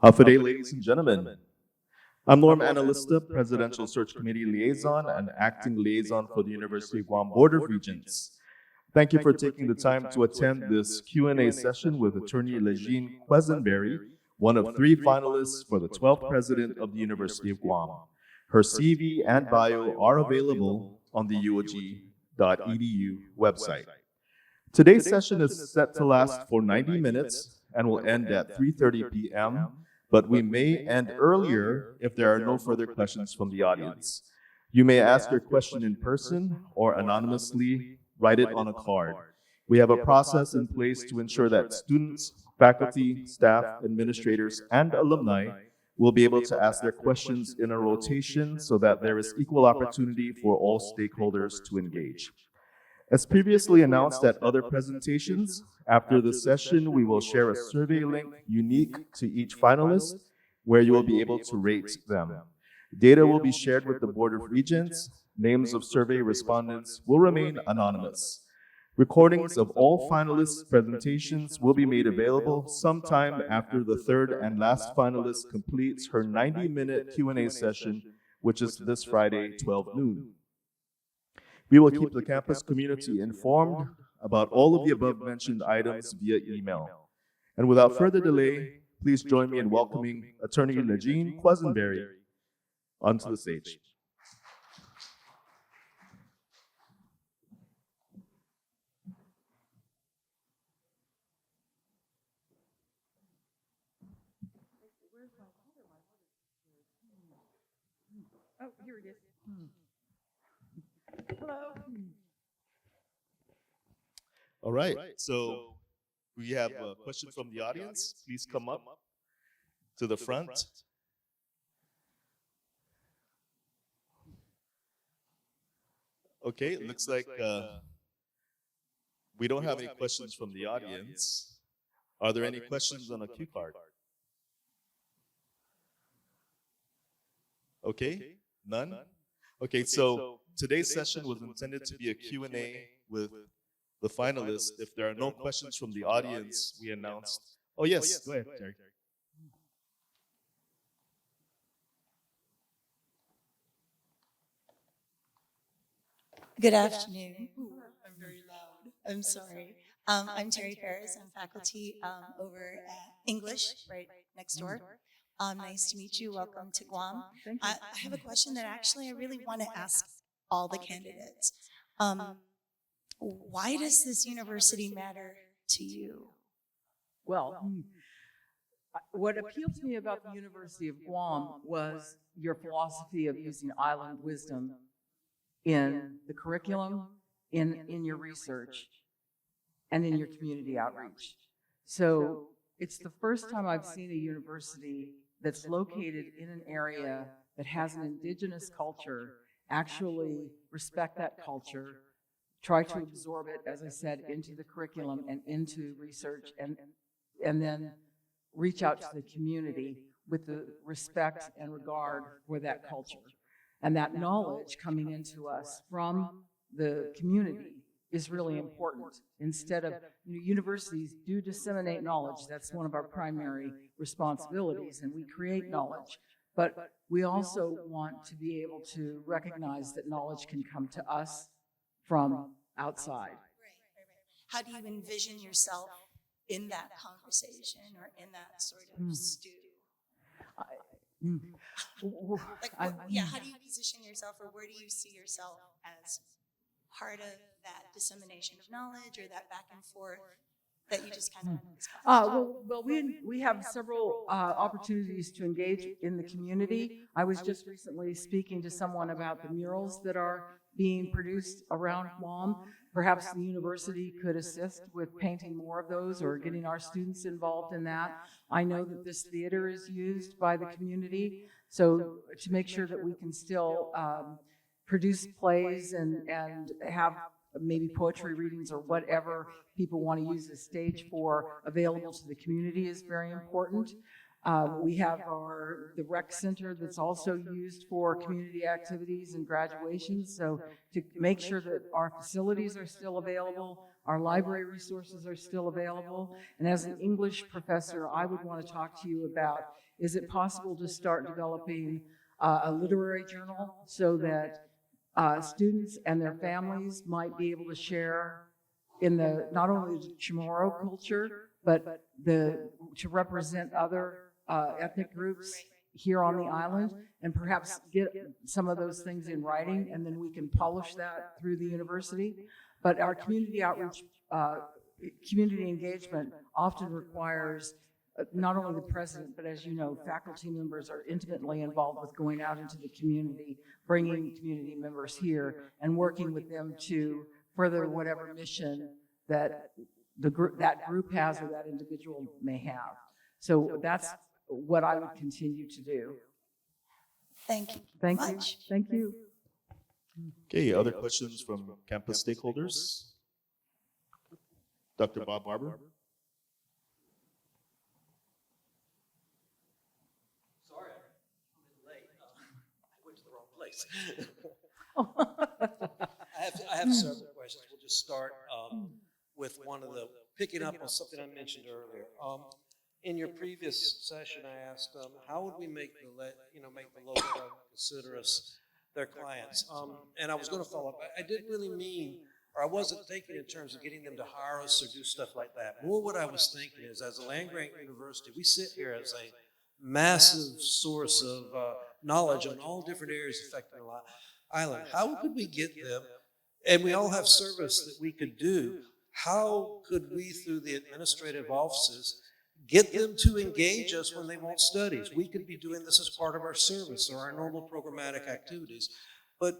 Half a day, ladies and gentlemen. I'm Norm Analista, Presidential Search Committee Liaison and Acting Liaison for the University of Guam Board of Regents. Thank you for taking the time to attend this Q&A session with Attorney Legene Quesenberry, one of three finalists for the 12th President of the University of Guam. Her CV and bio are available on the uog.edu website. Today's session is set to last for 90 minutes and will end at 3:30 p.m., but we may end earlier if there are no further questions from the audience. You may ask your question in person or anonymously write it on a card. We have a process in place to ensure that students, faculty, staff, administrators, and alumni will be able to ask their questions in a rotation so that there is equal opportunity for all stakeholders to engage. As previously announced at other presentations, after the session, we will share a survey link unique to each finalist where you will be able to rate them. Data will be shared with the Board of Regents. Names of survey respondents will remain anonymous. Recordings of all finalists' presentations will be made available sometime after the third and last finalist completes her 90-minute Q&A session, which is this Friday, 12 noon. We will keep the campus community informed about all of the above-mentioned items via email. And without further delay, please join me in welcoming Attorney Legene Quesenberry onto the stage. Oh, here it is. Hello. All right, so we have a question from the audience. Please come up to the front. Okay, it looks like we don't have any questions from the audience. Are there any questions on a cue card? Okay, none? Okay, so today's session was intended to be a Q&A with the finalists. If there are no questions from the audience, we announced. Oh, yes, go ahead, Terry. Good afternoon. Ooh, I'm very loud. I'm sorry. I'm Terry Ferris. I'm faculty over at English, right next door. Nice to meet you. Welcome to Guam. I have a question that actually I really want to ask all the candidates. Why does this university matter to you? Well, what appealed to me about the University of Guam was your philosophy of using island wisdom in the curriculum, in your research, and in your community outreach. So it's the first time I've seen a university that's located in an area that has an indigenous culture actually respect that culture, try to absorb it, as I said, into the curriculum and into research, and then reach out to the community with the respect and regard for that culture. And that knowledge coming into us from the community is really important. Instead of, universities do disseminate knowledge. That's one of our primary responsibilities, and we create knowledge. But we also want to be able to recognize that knowledge can come to us from outside. Right. How do you envision yourself in that conversation or in that sort of stew? How do you position yourself, or where do you see yourself as part of that dissemination of knowledge or that back and forth that you just kind of we have several opportunities to engage in the community. I was just recently speaking to someone about the murals that are being produced around Guam. Perhaps the university could assist with painting more of those or getting our students involved in that. I know that this theater is used by the community, so to make sure that we can still produce plays and have maybe poetry readings or whatever people want to use the stage for available to the community is very important. We have the rec center that's also used for community activities and graduations. So to make sure that our facilities are still available, Our library resources are still available. And as an English professor, I would want to talk to you about, is it possible to start developing a literary journal so that students and their families might be able to share in the, not only the Chamorro culture, but to represent other ethnic groups here on the island, and perhaps get some of those things in writing, and then we can publish that through the university. But our community outreach, community engagement often requires not only the president, but as you know, faculty members are intimately involved with going out into the community, bringing community members here, and working with them to further whatever mission that that group has or that individual may have. So that's what I would continue to do. Thank you. Thank you. Thank you. Okay, other questions from campus stakeholders? Dr. Bob Barber? Sorry, I'm late. I went to the wrong place. I have several questions. We'll just start with one of the, picking up on something I mentioned earlier. In your previous session, I asked, how would we make the local government consider us their clients? And I was going to follow up. I didn't really mean, or I wasn't thinking in terms of getting them to hire us or do stuff like that. More what I was thinking is, as a land-grant university, we sit here as a massive source of knowledge on all different areas affecting the island. How could we get them, and we all have service that we could do, how could we, through the administrative offices, get them to engage us when they want studies? We could be doing this as part of our service or our normal programmatic activities, but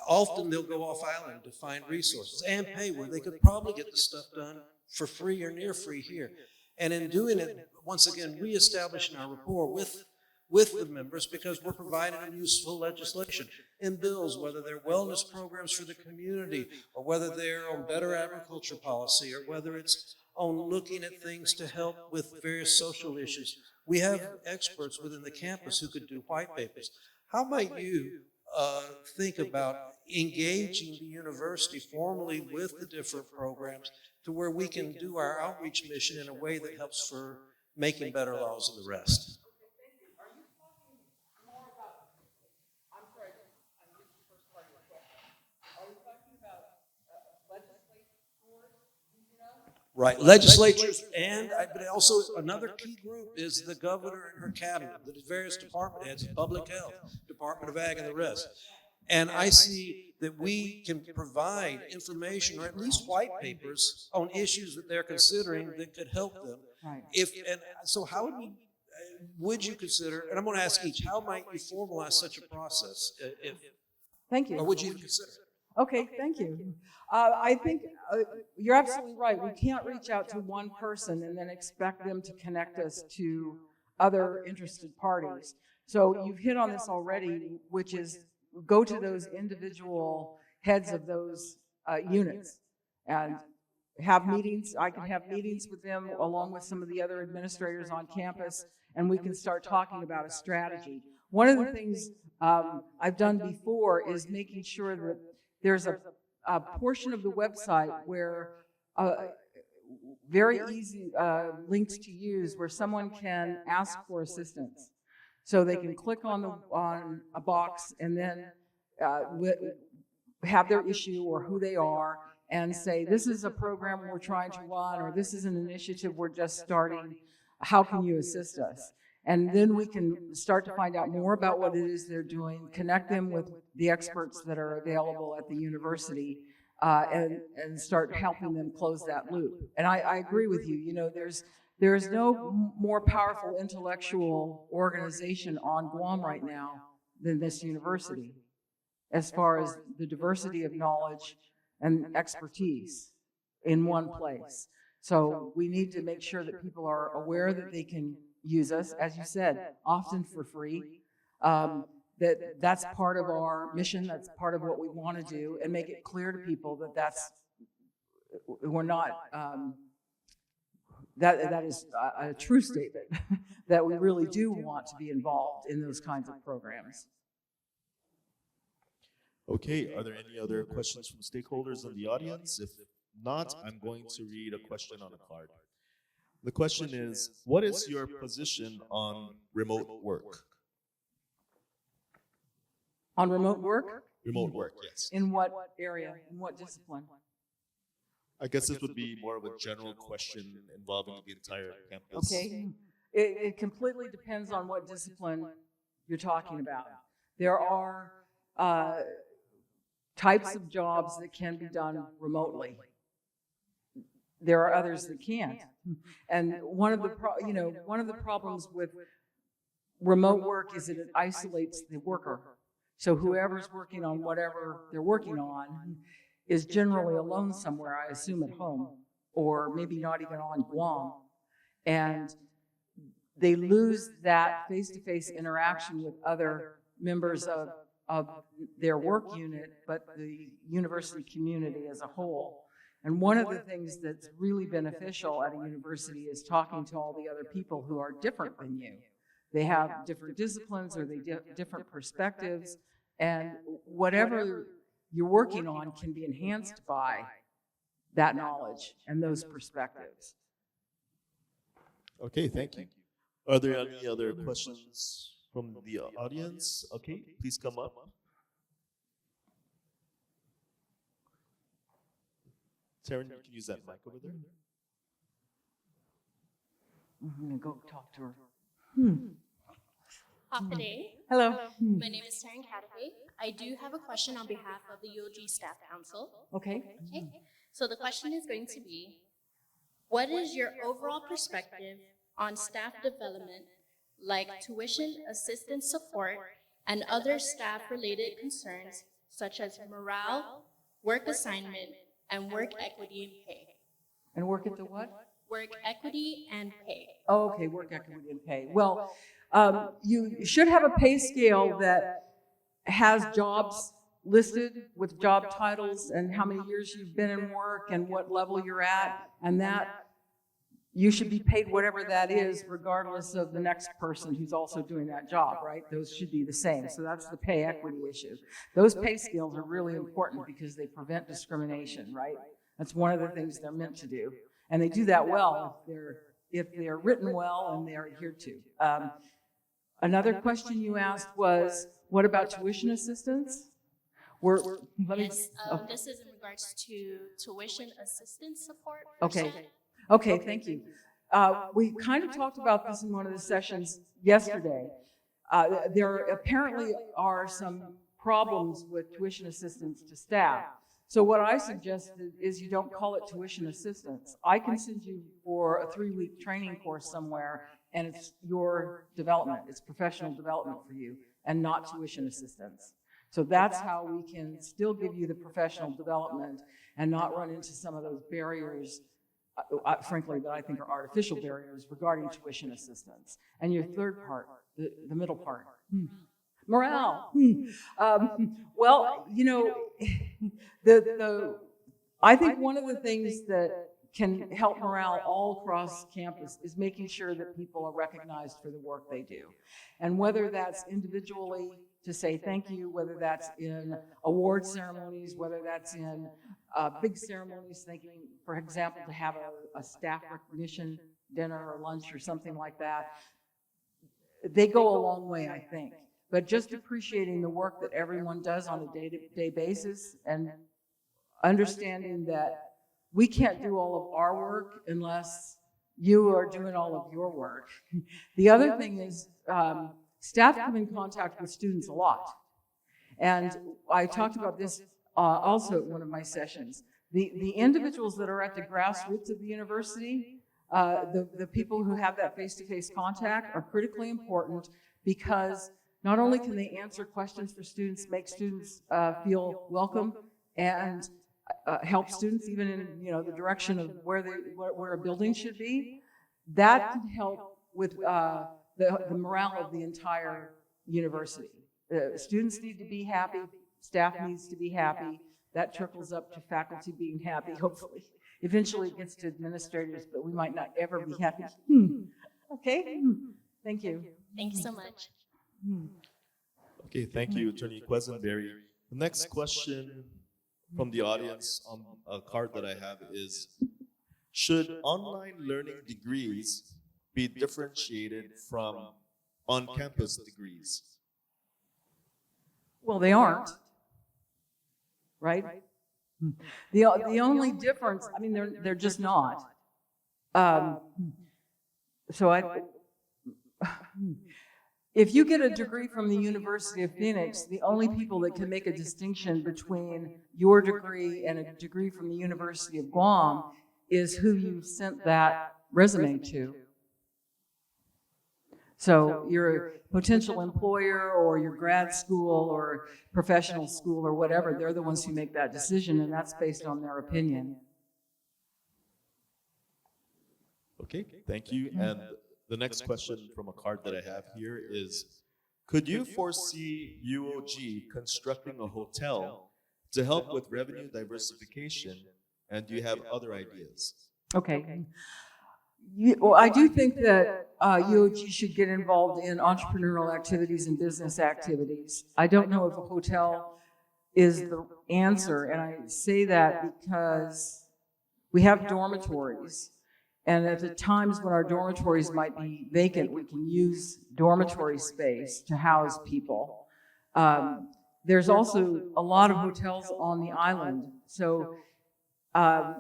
often they'll go off island to find resources and pay where they could probably get the stuff done for free or near free here. And in doing it, once again, reestablishing our rapport with the members, because we're providing them useful legislation in bills, whether they're wellness programs for the community, or whether they're on better agriculture policy, or whether it's on looking at things to help with various social issues. We have experts within the campus who could do white papers. How might you think about engaging the university formally with the different programs to where we can do our outreach mission in a way that helps for making better laws and the rest? Right, legislatures, and but also another key group is the governor and her cabinet, the various department heads, public health, Department of Ag, and the rest. And I see that we can provide information, or at least white papers, on issues that they're considering that could help them. Right. And so how would you consider, and I'm going to ask each, how might you formalize such a process? Thank you. Or would you consider? Okay, thank you. I think you're absolutely right. We can't reach out to one person and then expect them to connect us to other interested parties. So you've hit on this already, which is go to those individual heads of those units and have meetings. I can have meetings with them along with some of the other administrators on campus, and we can start talking about a strategy. One of the things I've done before is making sure that there's a portion of the website where very easy links to use where someone can ask for assistance. So they can click on a box and then have their issue or who they are and say, this is a program we're trying to run, or this is an initiative we're just starting. How can you assist us? And then we can start to find out more about what it is they're doing, connect them with the experts that are available at the university, and start helping them close that loop. And I agree with you. You know, there's no more powerful intellectual organization on Guam right now than this university, as far as the diversity of knowledge and expertise in one place. So we need to make sure that people are aware that they can use us, as you said, often for free. That's part of our mission. That's part of what we want to do, and make it clear to people that we're not. That is a true statement that we really do want to be involved in those kinds of programs. Okay, are there any other questions from stakeholders in the audience? If not, I'm going to read a question on a card. The question is, what is your position on remote work? On remote work? Remote work, yes. In what area? In what discipline? I guess this would be more of a general question involving the entire campus. Okay. It completely depends on what discipline you're talking about. There are types of jobs that can be done remotely. There are others that can't. And one of the problems with remote work is that it isolates the worker. So whoever's working on whatever they're working on is generally alone somewhere, I assume at home, or maybe not even on Guam. And they lose that face-to-face interaction with other members of their work unit, but the university community as a whole. And one of the things that's really beneficial at a university is talking to all the other people who are different than you. They have different disciplines or they different perspectives, and whatever you're working on can be enhanced by that knowledge and those perspectives. Okay, thank you. Are there any other questions from the audience? Okay, please come up. Taryn, you can use that mic over there. I'm gonna go talk to her. Day. Hello. My name is Taryn Cataway. I do have a question on behalf of the UOG Staff Council. Okay. Okay. So the question is going to be, what is your overall perspective on staff development, like tuition assistance support and other staff-related concerns, such as morale, work assignment, and work equity and pay? And work at the what? Work equity and pay. Oh, okay, work equity and pay. Well, you should have a pay scale that has jobs listed with job titles and how many years you've been in work and what level you're at, and that you should be paid whatever that is regardless of the next person who's also doing that job, right? Those should be the same. So that's the pay equity issue. Those pay scales are really important because they prevent discrimination, right? That's one of the things they're meant to do. And they do that well if they're written well and they're adhered to. Another question you asked was, what about tuition assistance? This is in regards to tuition assistance support. Okay, thank you. We kind of talked about this in one of the sessions yesterday. There apparently are some problems with tuition assistance to staff. So what I suggested is you don't call it tuition assistance. I can send you for a 3-week training course somewhere, and it's your development. It's professional development for you, and not tuition assistance. So that's how we can still give you the professional development and not run into some of those barriers, frankly, that I think are artificial barriers regarding tuition assistance. And your third part, the middle part. Morale. Well, you know, I think one of the things that can help morale all across campus is making sure that people are recognized for the work they do. And whether that's individually to say thank you, whether that's in award ceremonies, whether that's in big ceremonies, thinking, for example, to have a staff recognition dinner or lunch or something like that, they go a long way, I think. But just appreciating the work that everyone does on a day-to-day basis and understanding that we can't do all of our work unless you are doing all of your work. The other thing is staff come in contact with students a lot. And I talked about this also at one of my sessions. The individuals that are at the grassroots of the university, the people who have that face-to-face contact are critically important because not only can they answer questions for students, make students feel welcome, and help students even in the direction of where a building should be, that can help with the morale of the entire university. Students need to be happy, staff needs to be happy. That trickles up to faculty being happy, hopefully. Eventually it gets to administrators, but we might not ever be happy. Okay, thank you. Thank you so much. Okay, thank you, Attorney Quesenberry. The next question from the audience on a card that I have is, should online learning degrees be differentiated from on-campus degrees? Well, they aren't, right? The only difference, I mean, they're just not. So if you get a degree from the University of Phoenix, the only people that can make a distinction between your degree and a degree from the University of Guam is who you sent that resume to. So your potential employer or your grad school or professional school or whatever, they're the ones who make that decision, and that's based on their opinion. Okay, thank you. And the next question from a card that I have here is, could you foresee UOG constructing a hotel to help with revenue diversification, and do you have other ideas? Okay. Well, I do think that UOG should get involved in entrepreneurial activities and business activities. I don't know if a hotel is the answer, and I say that because we have dormitories, and at the times when our dormitories might be vacant, we can use dormitory space to house people. There's also a lot of hotels on the island, so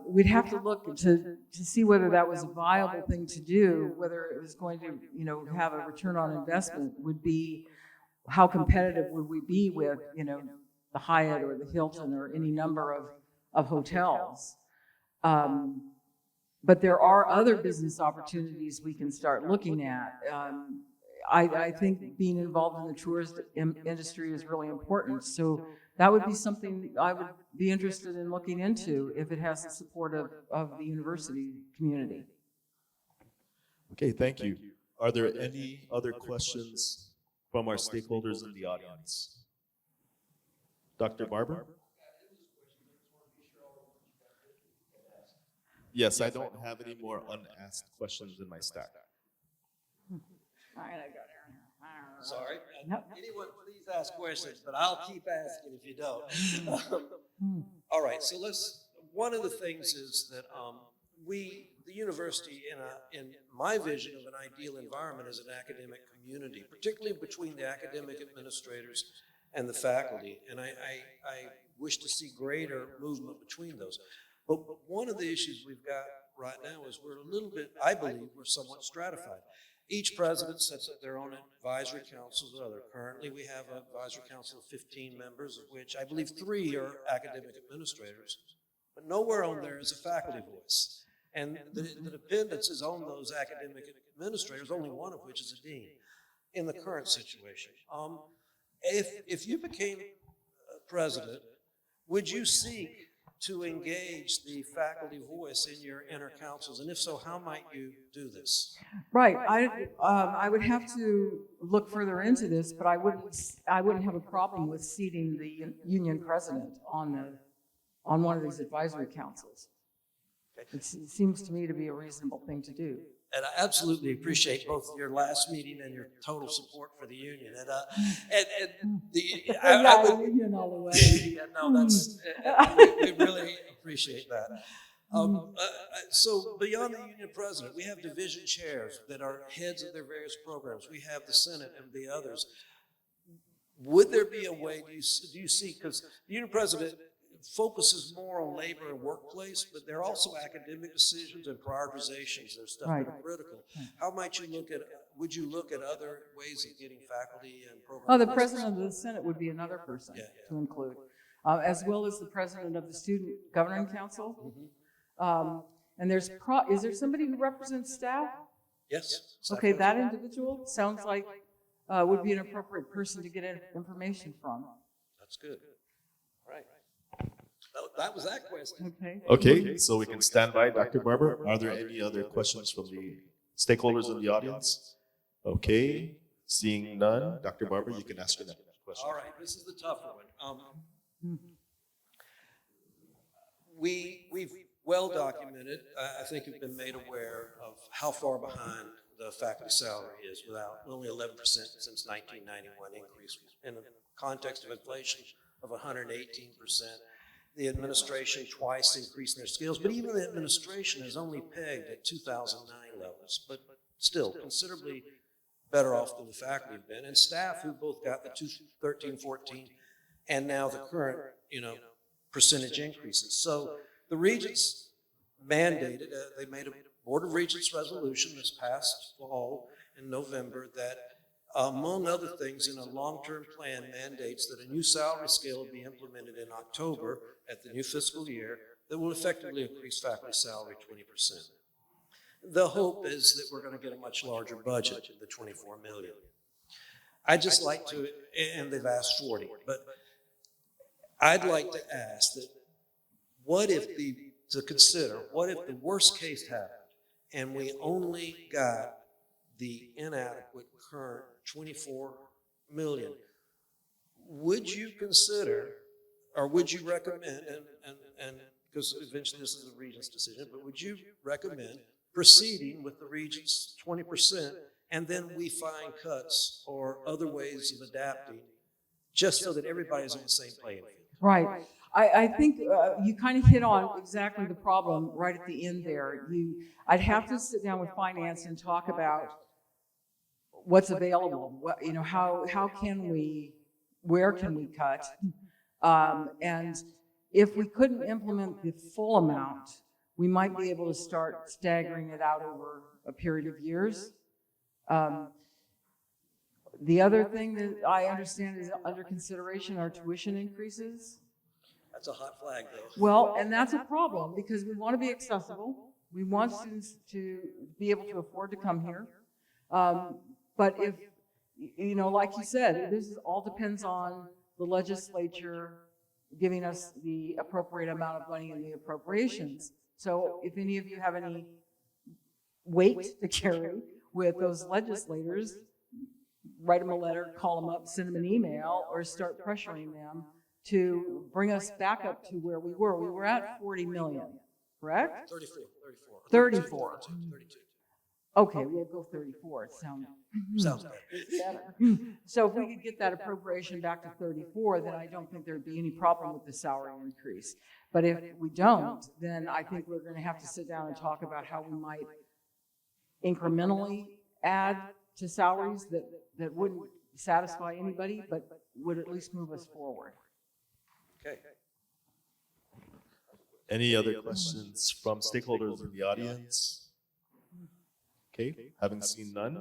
we'd have to look to see whether that was a viable thing to do, whether it was going to, have a return on investment. Would be, how competitive would we be with, the Hyatt or the Hilton or any number of hotels. But there are other business opportunities we can start looking at. I think being involved in the tourist industry is really important. So that would be something I would be interested in looking into if it has the support of the university community. Okay, thank you. Are there any other questions from our stakeholders in the audience? Dr. Barber? Yes, I don't have any more unasked questions in my stack. All right, I got Aaron here. Sorry. No. Anyone, please ask questions, but I'll keep asking if you don't. All right, so one of the things is that the university, in my vision of an ideal environment, is an academic community, particularly between the academic administrators and the faculty. And I wish to see greater movement between those. But one of the issues we've got right now is we're a little bit, I believe, we're somewhat stratified. Each president sets up their own advisory councils or other. Currently, we have an advisory council of 15 members, of which I believe 3 are academic administrators. But nowhere on there is a faculty voice. And the dependence is on those academic administrators, only one of which is a dean in the current situation. If you became president, would you seek to engage the faculty voice in your inner councils? And if so, how might you do this? Right. I would have to look further into this, but I wouldn't have a problem with seating the union president on one of these advisory councils. It seems to me to be a reasonable thing to do. And I absolutely appreciate both your last meeting and your total support for the union. Union all the way. Yeah, no, we really appreciate that. So beyond the union president, we have division chairs that are heads of their various programs. We have the Senate and the others. Would there be a way, do you see, because the union president focuses more on labor and workplace, but there are also academic decisions and prioritizations. There's stuff that are critical. How might you would you look at other ways of getting faculty and programs? Oh, the president of the Senate would be another person to include, as well as the president of the Student Governing Council. And is there somebody who represents staff? Yes. Okay, that individual sounds like would be an appropriate person to get information from. That's good. Right. That was that question. Okay, so we can stand by. Dr. Barber, are there any other questions from the stakeholders in the audience? Okay, seeing none. Dr. Barber, you can ask your next question. All right, this is the tougher one. We've well documented, I think have been made aware of how far behind the faculty salary is, without only 11% since 1991 increase in the context of inflation of 118%. the administration twice increasing their scales, but even the administration is only pegged at 2009 levels, but still considerably better off than the faculty have been, and staff who both got the 2013, 14, and now the current, percentage increases. So the regents mandated, they made a Board of Regents resolution this past fall in November that, among other things, in a long-term plan mandates that a new salary scale will be implemented in October at the new fiscal year that will effectively increase faculty salary 20%. The hope is that we're going to get a much larger budget, the $24 million. I'd just like to, and they've asked 40, but I'd like to ask that what if the worst case happened and we only got the inadequate current 24 million? Would you consider, or would you recommend, and because eventually this is the Regents' decision, but would you recommend proceeding with the Regents' 20% and then we find cuts or other ways of adapting just so that everybody's on the same playing field? Right. I think you kind of hit on exactly the problem right at the end there. I'd have to sit down with finance and talk about what's available. How can we, where can we cut? And if we couldn't implement the full amount, we might be able to start staggering it out over a period of years. The other thing that I understand is under consideration are tuition increases. That's a hot flag, though. Well, and that's a problem because we want to be accessible. We want students to be able to afford to come here. But if, like you said, this all depends on the legislature giving us the appropriate amount of money in the appropriations. So if any of you have any weight to carry with those legislators, write them a letter, call them up, send them an email, or start pressuring them to bring us back up to where we were. We were at 40 million, correct? 34. 32. Okay, we'll go 34. It Sounds better. So if we could get that appropriation back to 34, then I don't think there'd be any problem with the salary increase. But if we don't, then I think we're going to have to sit down and talk about how we might incrementally add to salaries that wouldn't satisfy anybody, but would at least move us forward. Okay. Any other questions from stakeholders in the audience? Okay, having seen none.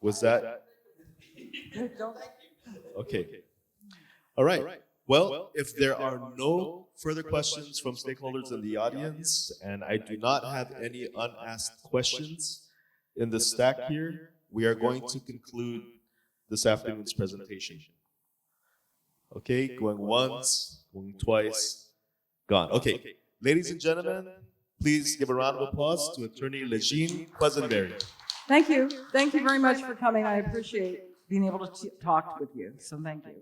Was that? Okay. All right. Well, if there are no further questions from stakeholders in the audience, and I do not have any unasked questions in the stack here, we are going to conclude this afternoon's presentation. Okay, going once, going twice, gone. Okay, ladies and gentlemen, please give a round of applause to Attorney Legene Quesenberry. Thank you. Thank you very much for coming. I appreciate being able to talk with you. So thank you.